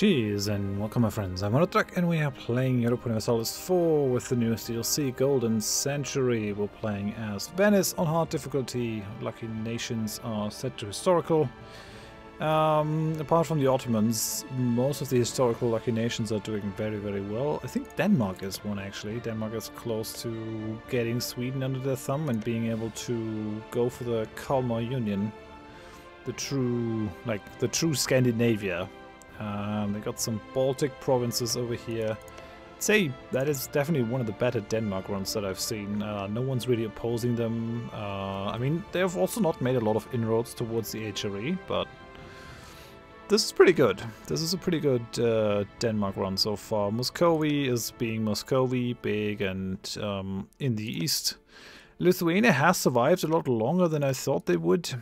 Cheers and welcome my friends, I'm Drak and we are playing Europa Universalis 4 with the newest DLC, Golden Century. We're playing as Venice on hard difficulty. Lucky nations are set to historical. Apart from the Ottomans, most of the historical lucky nations are doing very well. I think Denmark is one actually. Denmark is close to getting Sweden under their thumb and being able to go for the Kalmar Union. The true Scandinavia. They got some Baltic provinces over here. I'd say that is definitely one of the better Denmark runs that I've seen. No one's really opposing them. I mean, they have also not made a lot of inroads towards the HRE, but this is pretty good. This is a pretty good Denmark run so far. Muscovy is being Muscovy, big and in the east. Lithuania has survived a lot longer than I thought they would.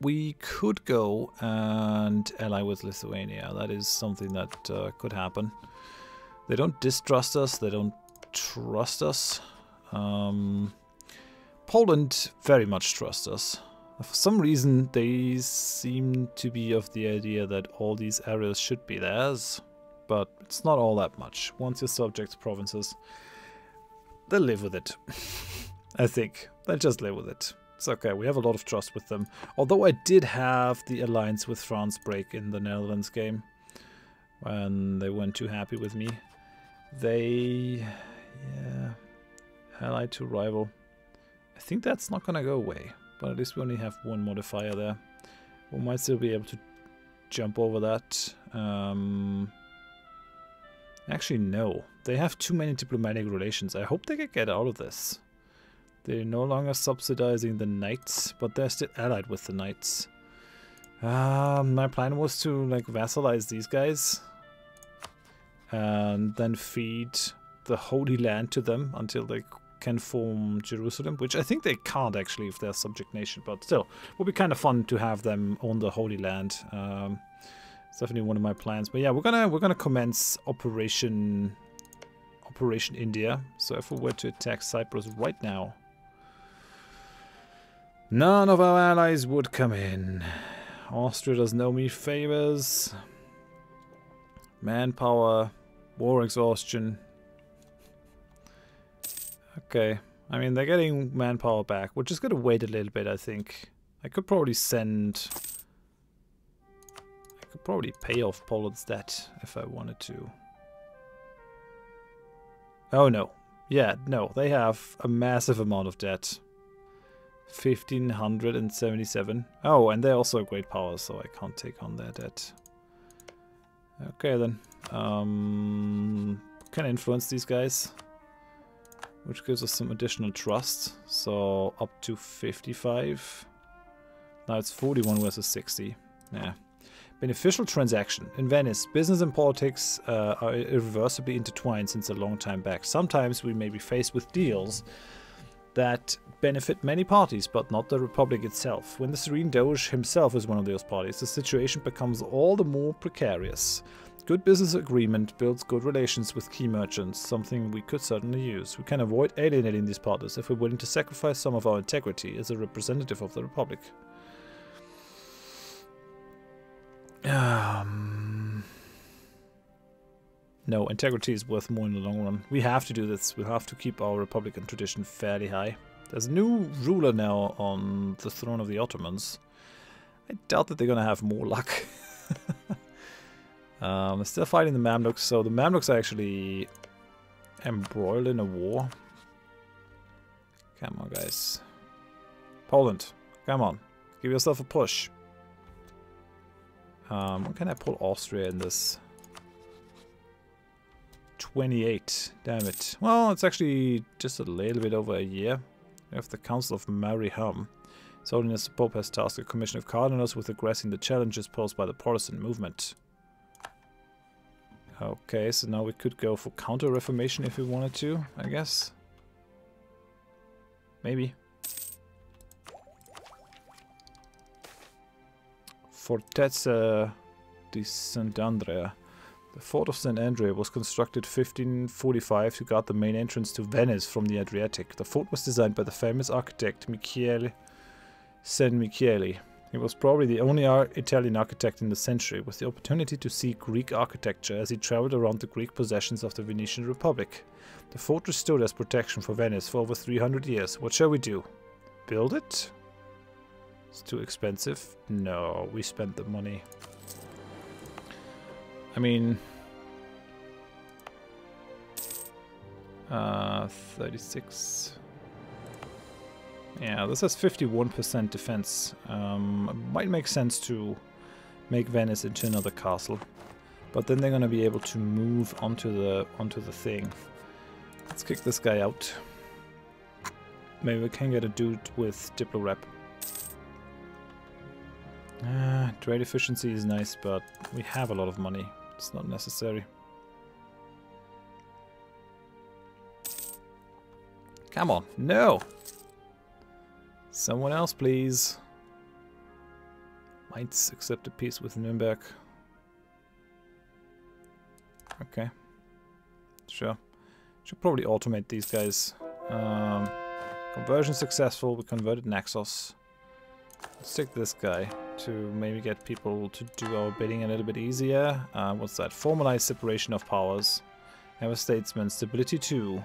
We could go and ally with Lithuania. That is something that could happen. They don't distrust us. They don't trust us. Poland very much trusts us. For some reason, they seem to be of the idea that all these areas should be theirs. But it's not all that much. Once you're subject to provinces, they'll live with it. I think. They'll just live with it. It's okay, we have a lot of trust with them. Although I did have the alliance with France break in the Netherlands game. When they weren't too happy with me. They... yeah... allied to rival. I think that's not gonna go away. But at least we only have one modifier there. We might still be able to jump over that. Actually, no. They have too many diplomatic relations. I hope they can get out of this. They're no longer subsidizing the knights, but they're still allied with the knights. My plan was to like vassalize these guys and then feed the Holy Land to them until they can form Jerusalem, which I think they can't actually if they're a subject nation, but still, it would be kind of fun to have them own the Holy Land. It's definitely one of my plans. But yeah, we're gonna commence Operation India. So if we were to attack Cyprus right now, none of our allies would come in. Austria does no me favors. Manpower, war exhaustion. Okay, I mean they're getting manpower back. We're just gonna wait a little bit, I think. I could probably pay off Poland's debt if I wanted to. Oh no. Yeah, no, they have a massive amount of debt. 1,577. Oh, and they're also a great power, so I can't take on their debt. Okay then. Can influence these guys, which gives us some additional trust. So up to 55. Now it's 41 versus 60. Yeah. Beneficial transaction. In Venice, business and politics are irreversibly intertwined since a long time back. Sometimes we may be faced with deals that benefit many parties, but not the Republic itself. When the Serene Doge himself is one of those parties, the situation becomes all the more precarious. Good business agreement builds good relations with key merchants, something we could certainly use. We can avoid alienating these partners if we're willing to sacrifice some of our integrity as a representative of the Republic. No, integrity is worth more in the long run. We have to do this. We have to keep our Republican tradition fairly high. There's a new ruler now on the throne of the Ottomans. I doubt that they're gonna have more luck. They're still fighting the Mamluks, so the Mamluks are actually embroiled in a war. Come on, guys. Poland, come on. Give yourself a push. When can I pull Austria in this? 28. Damn it. Well, it's actually just a little bit over a year. We have the Council of Mariham. His Holiness the Pope has tasked a commission of cardinals with addressing the challenges posed by the Protestant movement. Okay, so now we could go for counter-reformation if we wanted to, I guess. Maybe. Fortezza di Sant'Andrea. The fort of St. Andrea was constructed 1545 to guard the main entrance to Venice from the Adriatic. The fort was designed by the famous architect Michele San Michele. He was probably the only Italian architect in the century with the opportunity to see Greek architecture as he traveled around the Greek possessions of the Venetian Republic. The fortress stood as protection for Venice for over 300 years. What shall we do? Build it? It's too expensive. No, we spent the money. I mean... 36... Yeah, this has 51% defense. Might make sense to make Venice into another castle, but then they're gonna be able to move onto the thing. Let's kick this guy out. Maybe we can get a dude with Diplo rep. Trade efficiency is nice, but we have a lot of money. It's not necessary. Come on, no! Someone else, please. Might accept a peace with Nuremberg. Okay. Sure. Should probably automate these guys. Conversion successful. We converted Naxos. Let's take this guy to maybe get people to do our bidding a little bit easier. What's that? Formalize separation of powers. Have a statesman. Stability 2.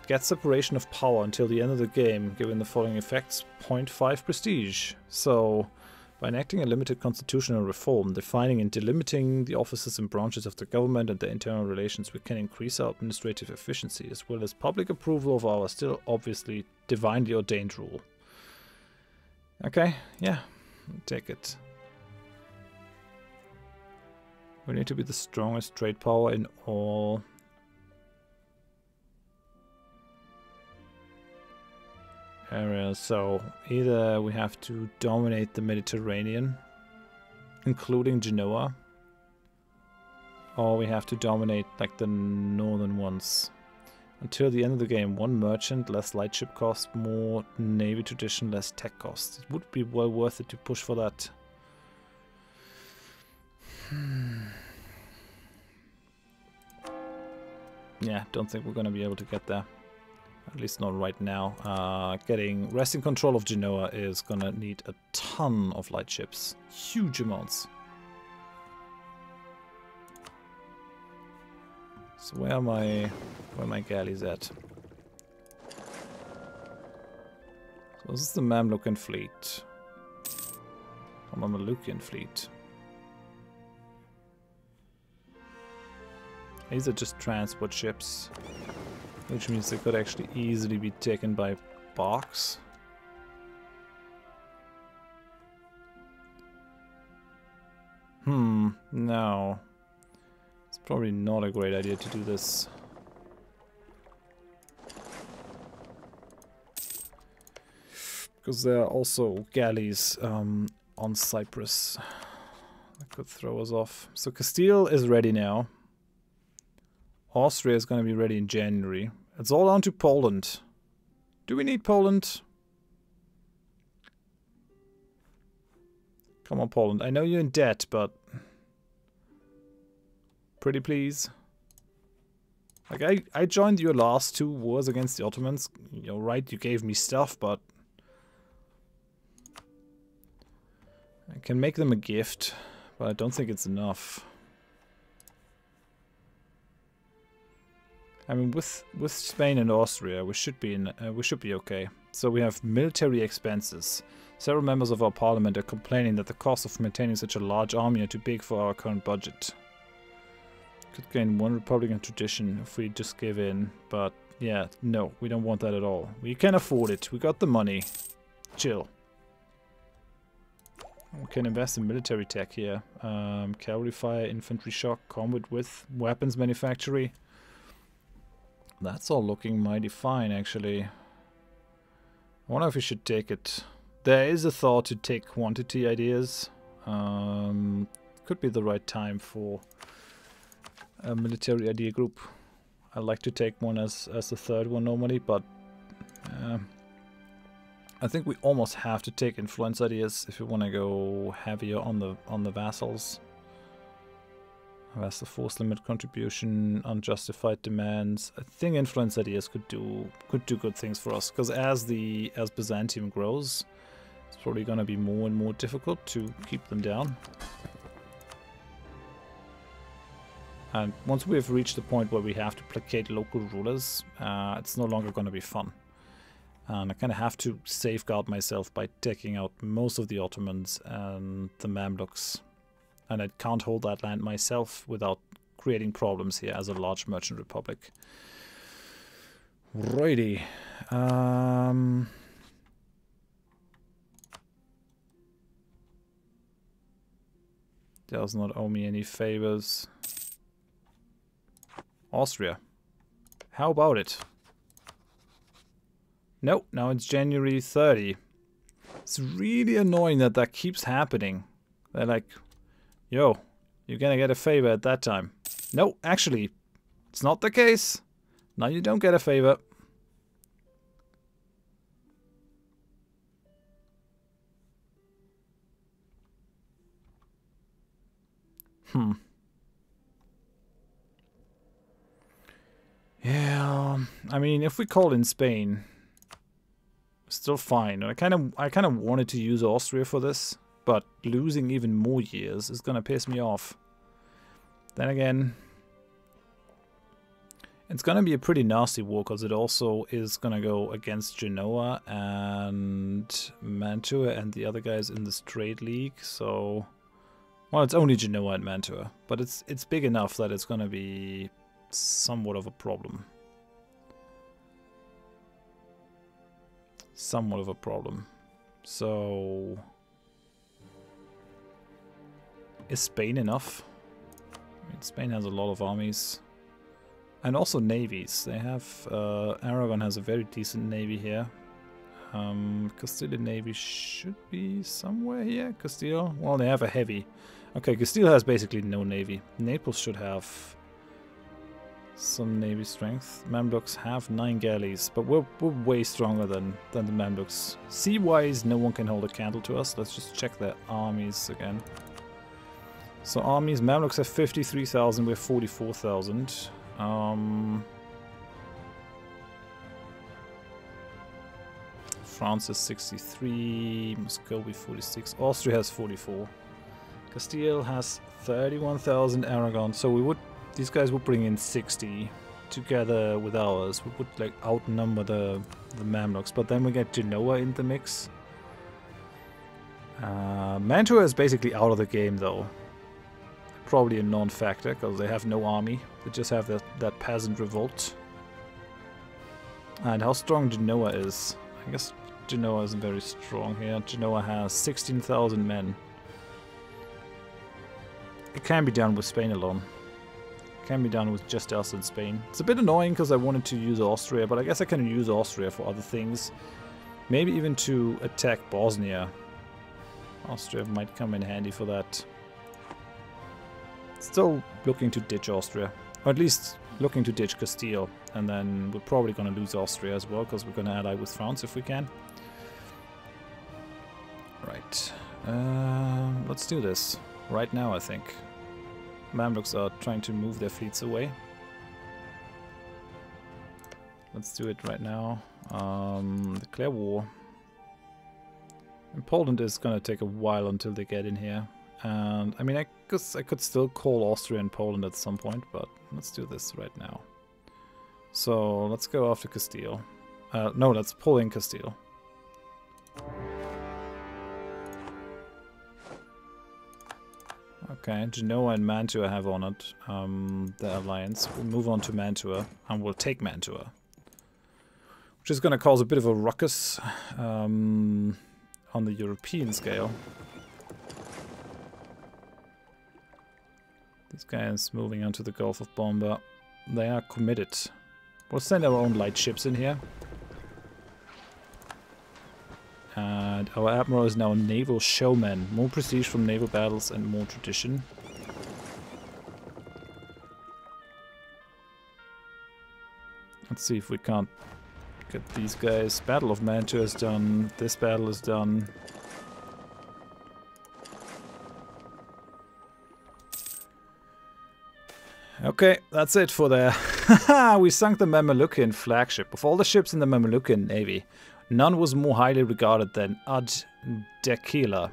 Get separation of power until the end of the game, given the following effects: 0.5 prestige. So, by enacting a limited constitutional reform, defining and delimiting the offices and branches of the government and their internal relations, we can increase our administrative efficiency, as well as public approval of our still obviously divinely ordained rule. Okay, yeah, take it. We need to be the strongest trade power in all... areas, so either we have to dominate the Mediterranean, including Genoa, or we have to dominate like the northern ones. Until the end of the game, 1 merchant, less lightship cost, more navy tradition, less tech cost. It would be well worth it to push for that. Yeah, don't think we're gonna be able to get there. At least not right now. Wresting control of Genoa is gonna need a ton of lightships. Huge amounts. So where are my galleys at? So this is the Mamlukan fleet. Or Mamelukian fleet. These are just transport ships. Which means they could actually easily be taken by barks. No. It's probably not a great idea to do this. Because there are also galleys on Cyprus that could throw us off. So Castile is ready now. Austria is going to be ready in January. It's all down to Poland. Do we need Poland? Come on, Poland. I know you're in debt, but... pretty please. Like, I joined your last 2 wars against the Ottomans. You're right, you gave me stuff, but... I can make them a gift, but I don't think it's enough. I mean, with Spain and Austria, we should be okay. So we have military expenses. Several members of our parliament are complaining that the cost of maintaining such a large army are too big for our current budget. Could gain 1 Republican tradition if we just give in, but yeah, no, we don't want that at all. We can afford it. We got the money. Chill. We can invest in military tech here. Cavalry fire, infantry shock, combat with weapons manufactory. That's all looking mighty fine, actually. I wonder if we should take it. There is a thought to take quantity ideas. Could be the right time for a military idea group. I like to take one as the 3rd one normally, but I think we almost have to take influence ideas if we want to go heavier on the vassals. That's the force limit contribution, unjustified demands. I think influence ideas could do good things for us, because as Byzantium grows, It's probably going to be more and more difficult to keep them down. And once we've reached the point where we have to placate local rulers, it's no longer going to be fun. And I kind of have to safeguard myself by taking out most of the Ottomans and the Mamluks. And I can't hold that land myself without creating problems here as a large merchant republic. Righty. Does not owe me any favors. Austria. How about it? Nope, now it's January 30. It's really annoying that that keeps happening. They're like, yo, you're gonna get a favor at that time. No, actually, it's not the case. Now you don't get a favor. Yeah, I mean, if we call in Spain, still fine. I kind of wanted to use Austria for this, but losing even more years is gonna piss me off. Then again, it's gonna be a pretty nasty war because it also is gonna go against Genoa and Mantua and the other guys in this trade league. So, well, it's only Genoa and Mantua, but it's big enough that it's gonna be somewhat of a problem. Somewhat of a problem. So, is Spain enough? I mean, Spain has a lot of armies. And also navies. They have, Aragon has a very decent navy here. Castilian navy should be somewhere here. Castile, well, they have a heavy. Okay, Castile has basically no navy. Naples should have some navy strength. Mamluks have 9 galleys, but we're way stronger than the Mamluks. Sea-wise, no one can hold a candle to us. Let's just check their armies again. So armies, Mamluks have 53,000, we have 44,000. France has 63, Muscovy 46, Austria has 44. Castile has 31,000, Aragon. So these guys would bring in 60 together with ours. We would like outnumber the Mamluks, but then we get Genoa in the mix. Mantua is basically out of the game though. Probably a non-factor because they have no army. They just have that peasant revolt. And how strong Genoa is. I guess Genoa isn't very strong here. Genoa has 16,000 men. It can be done with Spain alone. It can be done with just us and Spain. It's a bit annoying because I wanted to use Austria, but I guess I can use Austria for other things. Maybe even to attack Bosnia. Austria might come in handy for that. Still looking to ditch Austria. Or at least looking to ditch Castile. And then we're probably going to lose Austria as well, because we're going to ally with France if we can. Right. Let's do this. Right now, I think. Mamluks are trying to move their fleets away. Let's do it right now. Declare war. And Poland is going to take a while until they get in here. And I mean, I guess I could still call Austria and Poland at some point, but let's do this right now. So let's go after Castile. No, let's pull in Castile. Okay, Genoa and Mantua have honored the alliance. We'll move on to Mantua, and we'll take Mantua. Which is going to cause a bit of a ruckus on the European scale. These guys moving onto the Gulf of Bomba. They are committed. We'll send our own light ships in here. And our admiral is now a naval showman. More prestige from naval battles and more tradition. Let's see if we can't get these guys. Battle of Mantua is done. This battle is done. Okay, that's it for there. We sunk the Mamelucan flagship. Of all the ships in the Mamelucan navy, None was more highly regarded than Ad-Dakila.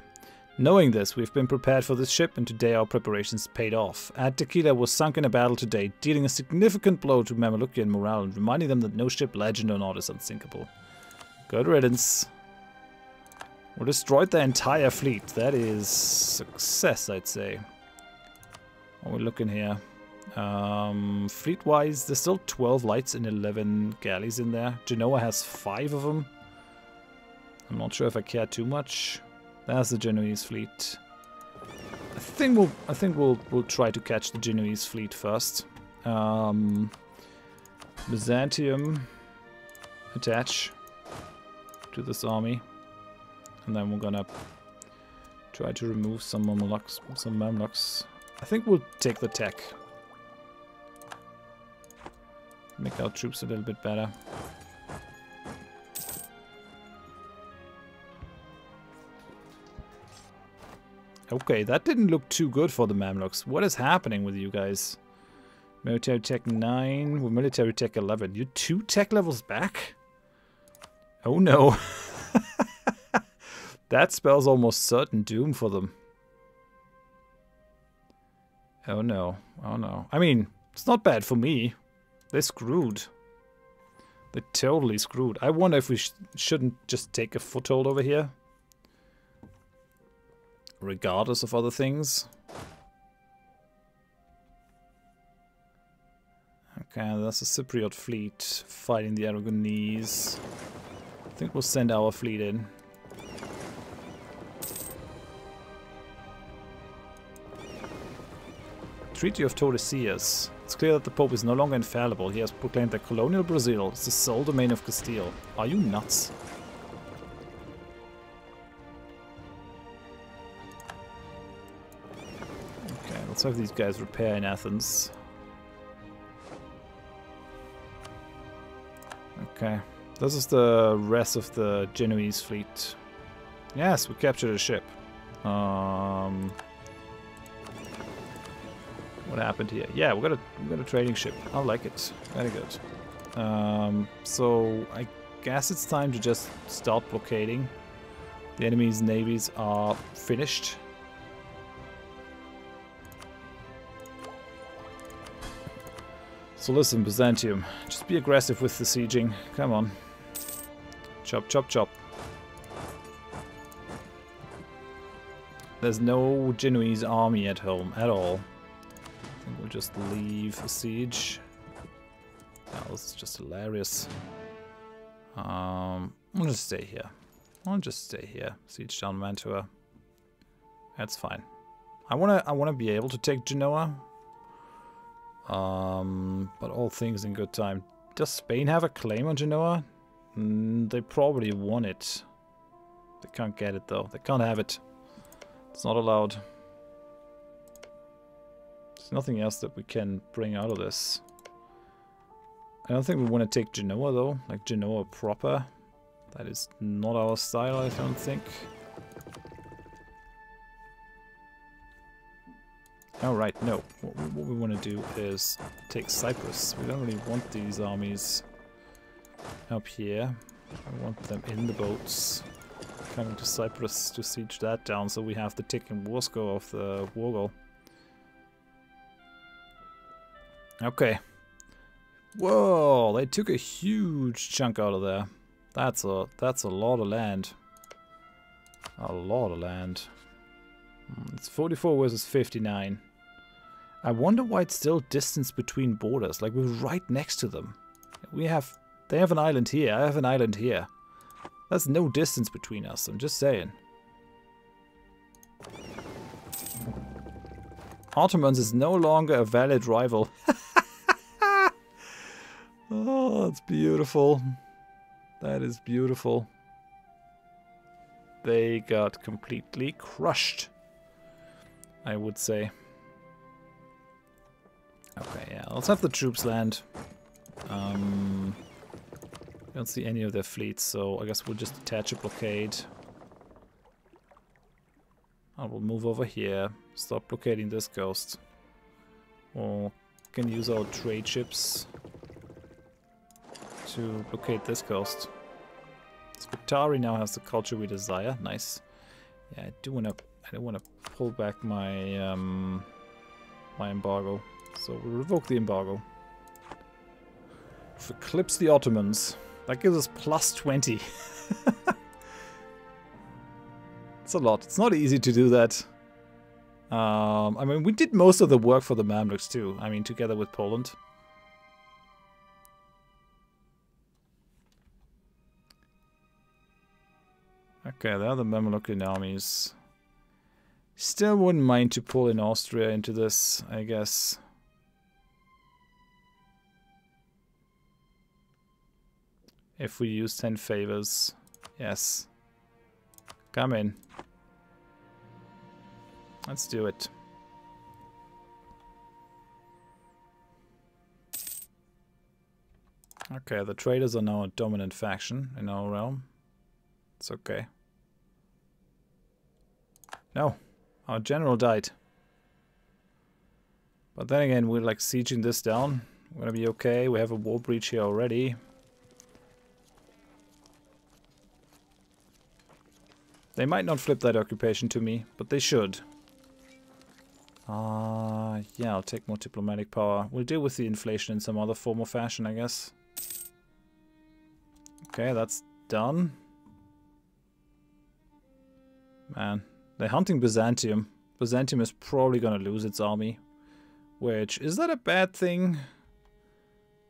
Knowing this, we've been prepared for this ship, and today our preparations paid off. Ad-Dakila was sunk in a battle today, dealing a significant blow to Mamelukian morale and reminding them that no ship, legend or not, is unsinkable. Good riddance. We destroyed their entire fleet. That is success, I'd say. What are we looking here? Fleet-wise, there's still 12 lights and 11 galleys in there. Genoa has 5 of them. I'm not sure if I care too much. There's the Genoese fleet. I think we'll try to catch the Genoese fleet first. Byzantium attach to this army, and then we're gonna try to remove some Mamluks. I think we'll take the tech. Make our troops a little bit better. Okay, that didn't look too good for the Mamluks. What is happening with you guys? Military tech 9, with military tech 11. You're 2 tech levels back? Oh no. That spells almost certain doom for them. Oh no, oh no. I mean, it's not bad for me. They're screwed. They're totally screwed. I wonder if we shouldn't just take a foothold over here. Regardless of other things. Okay, that's a Cypriot fleet fighting the Aragonese. I think we'll send our fleet in. Treaty of Tordesillas. It's clear that the Pope is no longer infallible. He has proclaimed that colonial Brazil is the sole domain of Castile. Are you nuts? Okay, let's have these guys repair in Athens. Okay, this is the rest of the Genoese fleet. Yes, we captured a ship. What happened here? Yeah, we got a trading ship. I like it. Very good. So I guess it's time to just start blockading. The enemy's navies are finished. So listen, Byzantium, just be aggressive with the sieging. Come on. Chop, chop, chop. There's no Genoese army at home at all. I think we'll just leave the siege. Oh, this is just hilarious. I'll just stay here. I'll just stay here. Siege down Mantua. That's fine. I wanna be able to take Genoa. But all things in good time. Does Spain have a claim on Genoa? They probably won it. They can't get it though. They can't have it. It's not allowed. There's nothing else that we can bring out of this. I don't think we want to take Genoa though. Like Genoa proper. That is not our style, I don't think. Alright, no. What we want to do is take Cyprus. We don't really want these armies up here. I want them in the boats. Coming to Cyprus to siege that down so we have the ticking war score of the war goal. Okay. Whoa, they took a huge chunk out of there. That's a lot of land. A lot of land. It's 44 versus 59. I wonder why it's still distance between borders. Like, we're right next to them. They have an island here. I have an island here. There's no distance between us. I'm just saying. Ottomans is no longer a valid rival. Oh, that's beautiful. That is beautiful. They got completely crushed, I would say. Okay, yeah, let's have the troops land. Don't see any of their fleets, so I guess we'll just attach a blockade. I will move over here, stop blockading this coast. Or can use our trade ships to blockade this coast. Scutari now has the culture we desire. Nice. Yeah, I do wanna pull back my my embargo. So we'll revoke the embargo. We've eclipsed the Ottomans. That gives us plus 20. It's a lot. It's not easy to do that. I mean, we did most of the work for the Mamluks too. I mean, together with Poland. Okay, there are the Mamelukian armies. Still wouldn't mind to pull in Austria into this, I guess. If we use 10 favors. Yes. Come in. Let's do it. Okay, the traders are now a dominant faction in our realm. It's okay. No, our general died. But then again, we're like sieging this down. We're gonna be okay. We have a war breach here already. They might not flip that occupation to me, but they should. Yeah, I'll take more diplomatic power. We'll deal with the inflation in some other form or fashion, I guess. Okay, that's done. Man, they're hunting Byzantium. Byzantium is probably gonna lose its army. Which, is that a bad thing?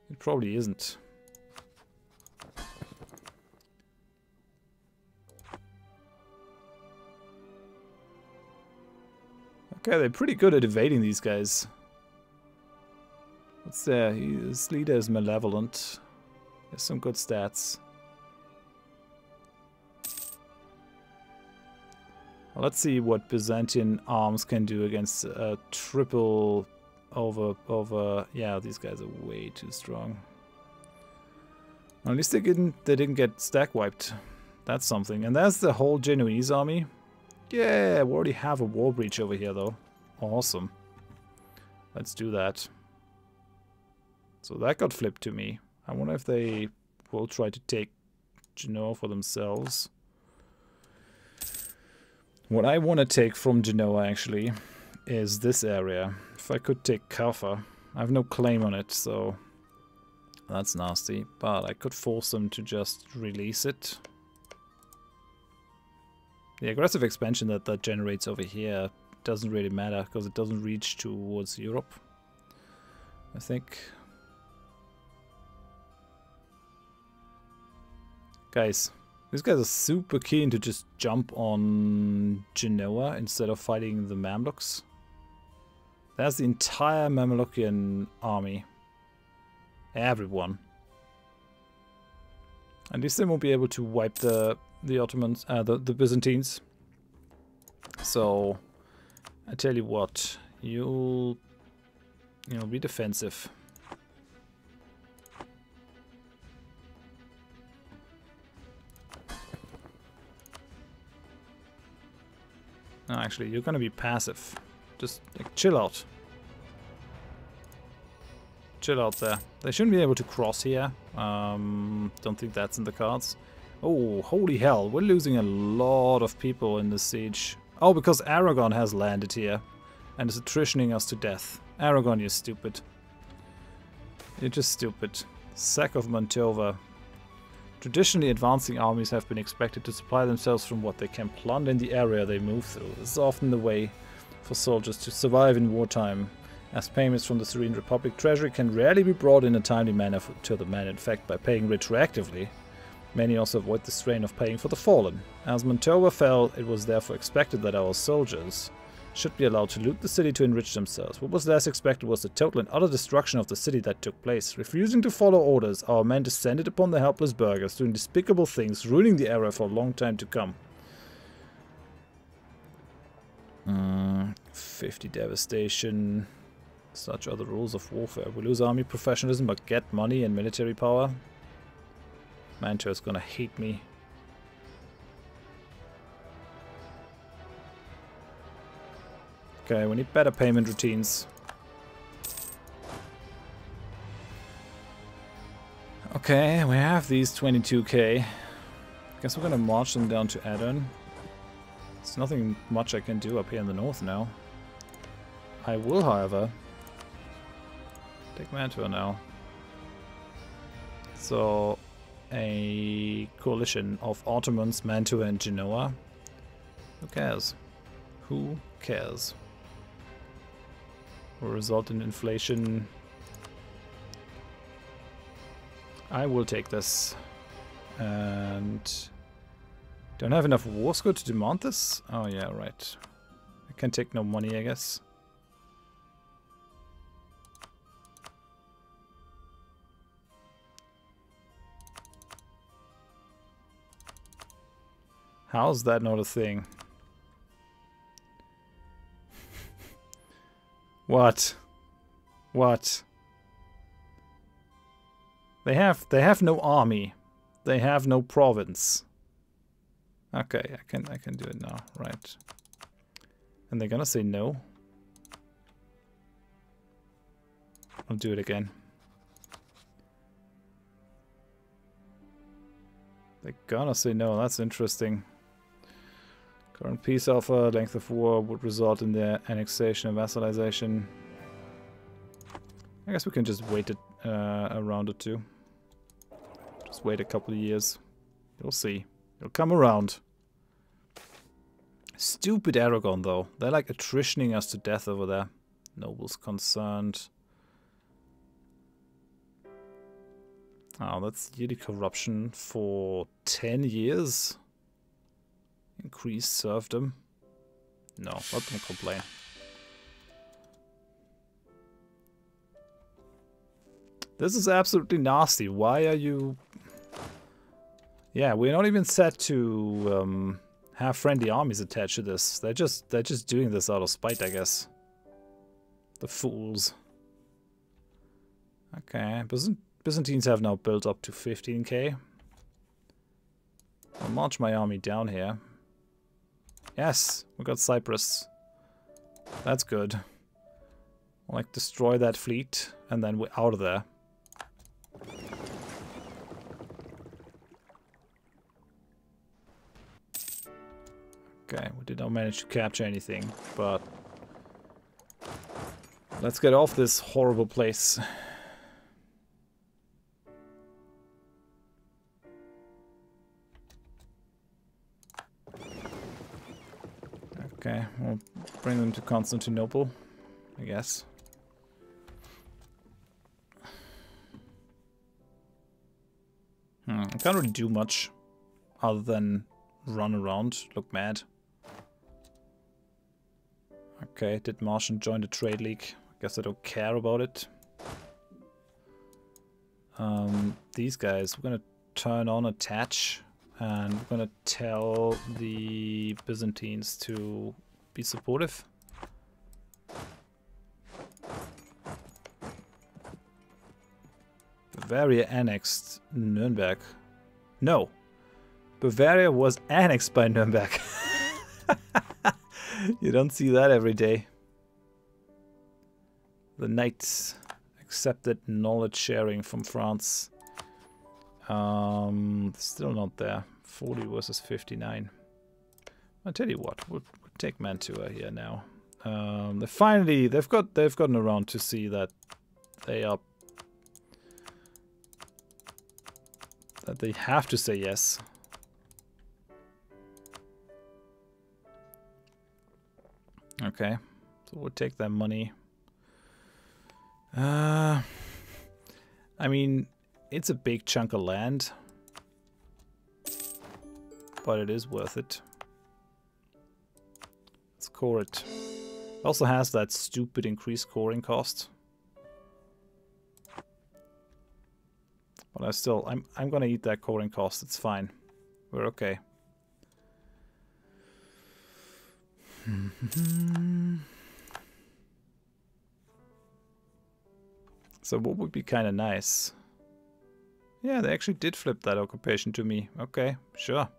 It probably isn't. Okay, they're pretty good at evading these guys. What's there? His leader is malevolent. There's some good stats. Well, let's see what Byzantine arms can do against a triple over. Yeah, these guys are way too strong. Well, at least they didn't get stack wiped. That's something. And that's the whole Genoese army. Yeah, we already have a war breach over here, though. Awesome. Let's do that. So that got flipped to me. I wonder if they will try to take Genoa for themselves. What I want to take from Genoa, actually, is this area. If I could take Kaffa. I have no claim on it, so that's nasty. But I could force them to just release it. The aggressive expansion that generates over here doesn't really matter, because it doesn't reach towards Europe, I think. Guys, these guys are super keen to just jump on Genoa instead of fighting the Mamluks. There's the entire Mamelukian army. Everyone. At least they won't be able to wipe the Ottomans, the Byzantines. So, I tell you what, you'll be defensive. No, actually, you're gonna be passive. Just like, chill out. Chill out there. They shouldn't be able to cross here. Don't think that's in the cards. Oh, holy hell, we're losing a lot of people in this siege. Oh, because Aragon has landed here and is attritioning us to death. Aragon, you're stupid. You're just stupid. Sack of Mantova. Traditionally, advancing armies have been expected to supply themselves from what they can plunder in the area they move through. This is often the way for soldiers to survive in wartime, as payments from the Serene Republic treasury can rarely be brought in a timely manner to the men. In fact, by paying retroactively, many also avoid the strain of paying for the fallen. As Mantova fell, it was therefore expected that our soldiers should be allowed to loot the city to enrich themselves. What was less expected was the total and utter destruction of the city that took place. Refusing to follow orders, our men descended upon the helpless burghers, doing despicable things, ruining the area for a long time to come. 50 devastation. Such are the rules of warfare. We lose army professionalism but get money and military power. Mantua is gonna hate me. Okay, we need better payment routines. Okay, we have these 22k. Guess we're gonna march them down to Aden. There's nothing much I can do up here in the north now. I will, however, take Mantua now. So, a coalition of Ottomans, Mantua and Genoa. Who cares? Who cares? Will result in inflation. I will take this. And don't have enough war score to demand this? Oh yeah, right. I can take no money, I guess. How's that not a thing? What? What? They have no army. They have no province. Okay, I can do it now, right? And they're gonna say no. I'll do it again. They're gonna say no. That's interesting. Current peace offer, length of war would result in their annexation and vassalization. I guess we can just wait it a round or two. Just wait a couple of years. You'll see. It'll come around. Stupid Aragon, though. They're like attritioning us to death over there. Nobles concerned. Oh, that's yearly corruption for 10 years. Increased serfdom. No, let them complain. This is absolutely nasty. Why are you... Yeah, we're not even set to have friendly armies attached to this. They're just doing this out of spite, I guess. The fools. Okay, Byzantines have now built up to 15k. I'll march my army down here. Yes, we got Cyprus. That's good. I'll, like, destroy that fleet, and then we're out of there. Okay, we did not manage to capture anything, but let's get off this horrible place. Okay, we'll bring them to Constantinople, I guess. I can't really do much other than run around, look mad. Okay, did Martian join the trade league? I guess I don't care about it. These guys, we're gonna turn on attach, and we're gonna tell the Byzantines to be supportive. Bavaria annexed Nuremberg. No, Bavaria was annexed by Nuremberg. You don't see that every day. The Knights accepted knowledge sharing from France. Still not there. 40 versus 59. I'll tell you what, we'll take Mantua here now. They've gotten around to see that they are they have to say yes. Okay, so we'll take that money. I mean, it's a big chunk of land, but it is worth it. Let's core it. It also has that stupid increased coring cost. But I'm gonna eat that coring cost. It's fine. We're okay. So what would be kind of nice? Yeah, they actually did flip that occupation to me. Okay, sure.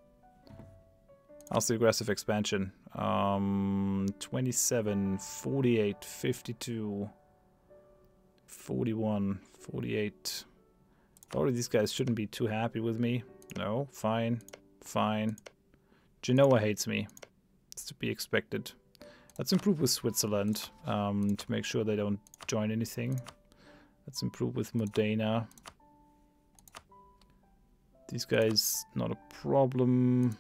How's the aggressive expansion? 27, 48, 52, 41, 48. Probably these guys shouldn't be too happy with me. No, fine. Fine. Genoa hates me. It's to be expected. Let's improve with Switzerland to make sure they don't join anything. Let's improve with Modena. These guys, not a problem.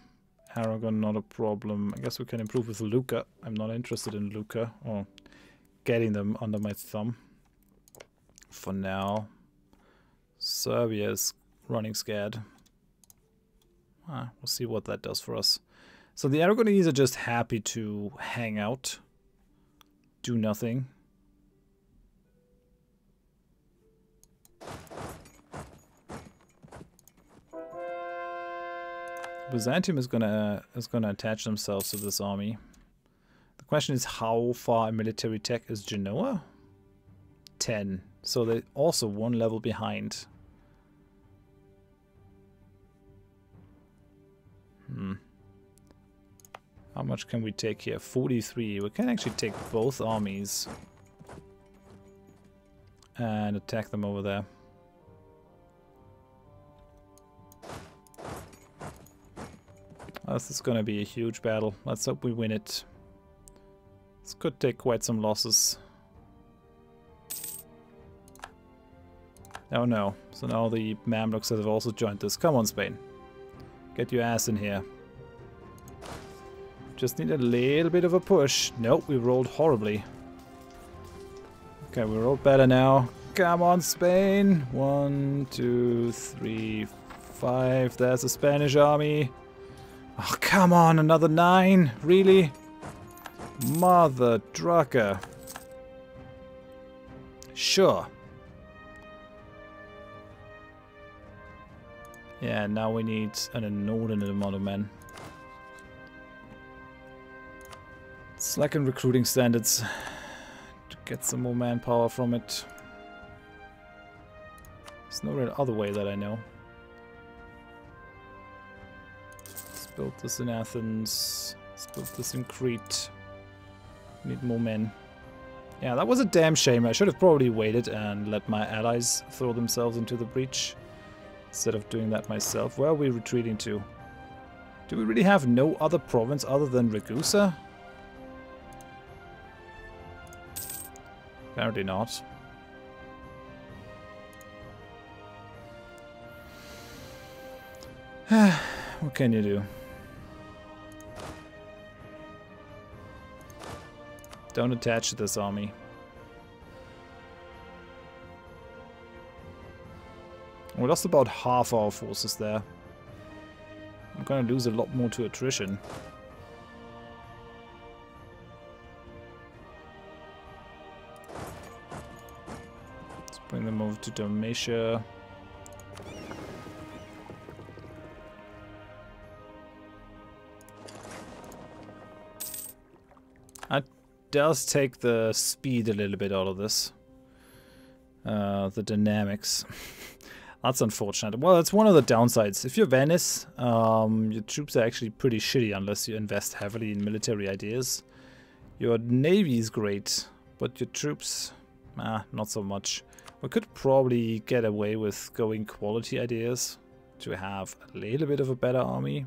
Aragon, not a problem. I guess we can improve with Lucca. I'm not interested in Lucca or getting them under my thumb for now. Serbia is running scared. We'll see what that does for us. So the Aragonese are just happy to hang out, do nothing. Byzantium is gonna attach themselves to this army. The question is, how far in military tech is Genoa? 10. So they're also one level behind. How much can we take here? 43. We can actually take both armies and attack them over there. This is gonna be a huge battle. Let's hope we win it. This could take quite some losses. Oh no. So now the Mamluks have also joined this. Come on, Spain. Get your ass in here. Just need a little bit of a push. Nope, we rolled horribly. Okay, we rolled better now. Come on, Spain. 1, 2, 3, 5. There's a Spanish army. Oh, come on, another 9? Really? Mother trucker. Sure. Yeah, now we need an inordinate amount of men. Slacken recruiting standards to get some more manpower from it. There's no real other way that I know. Let's build this in Athens. Let's build this in Crete. Need more men. Yeah, that was a damn shame. I should have probably waited and let my allies throw themselves into the breach instead of doing that myself. Where are we retreating to? Do we really have no other province other than Ragusa? Apparently not. What can you do? Don't attach to this army. We lost about half our forces there. I'm gonna lose a lot more to attrition. Let's bring them over to Dalmatia. That does take the speed a little bit out of this. The dynamics. That's unfortunate. Well, it's one of the downsides. If you're Venice, your troops are actually pretty shitty unless you invest heavily in military ideas. Your navy is great, but your troops, not so much. We could probably get away with going quality ideas to have a little bit of a better army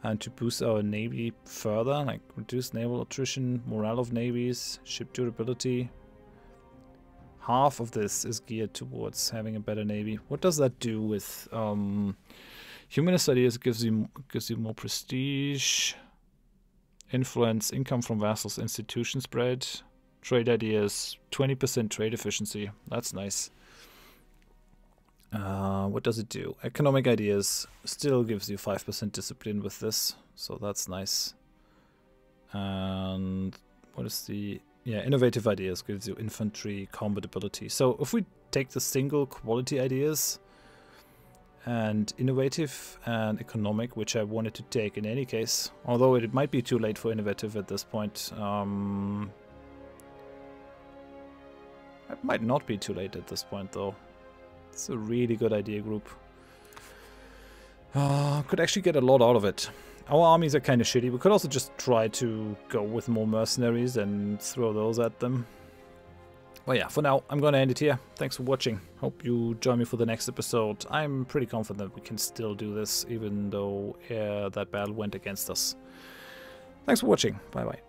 and to boost our navy further, like reduce naval attrition, morale of navies, ship durability. Half of this is geared towards having a better navy. What does that do with humanist ideas? Gives you more prestige, influence, income from vassals, institution spread, trade ideas, 20% trade efficiency. That's nice. What does it do? Economic ideas still gives you 5% discipline with this, so that's nice. And what is the... Yeah, innovative ideas gives you infantry combat ability. So if we take the single quality ideas and innovative and economic, which I wanted to take in any case, although it might be too late for innovative at this point. It might not be too late at this point though. It's a really good idea group. Could actually get a lot out of it. Our armies are kind of shitty. We could also just try to go with more mercenaries and throw those at them. Well, yeah, for now, I'm gonna end it here. Thanks for watching. Hope you join me for the next episode. I'm pretty confident we can still do this, even though that battle went against us. Thanks for watching. Bye-bye.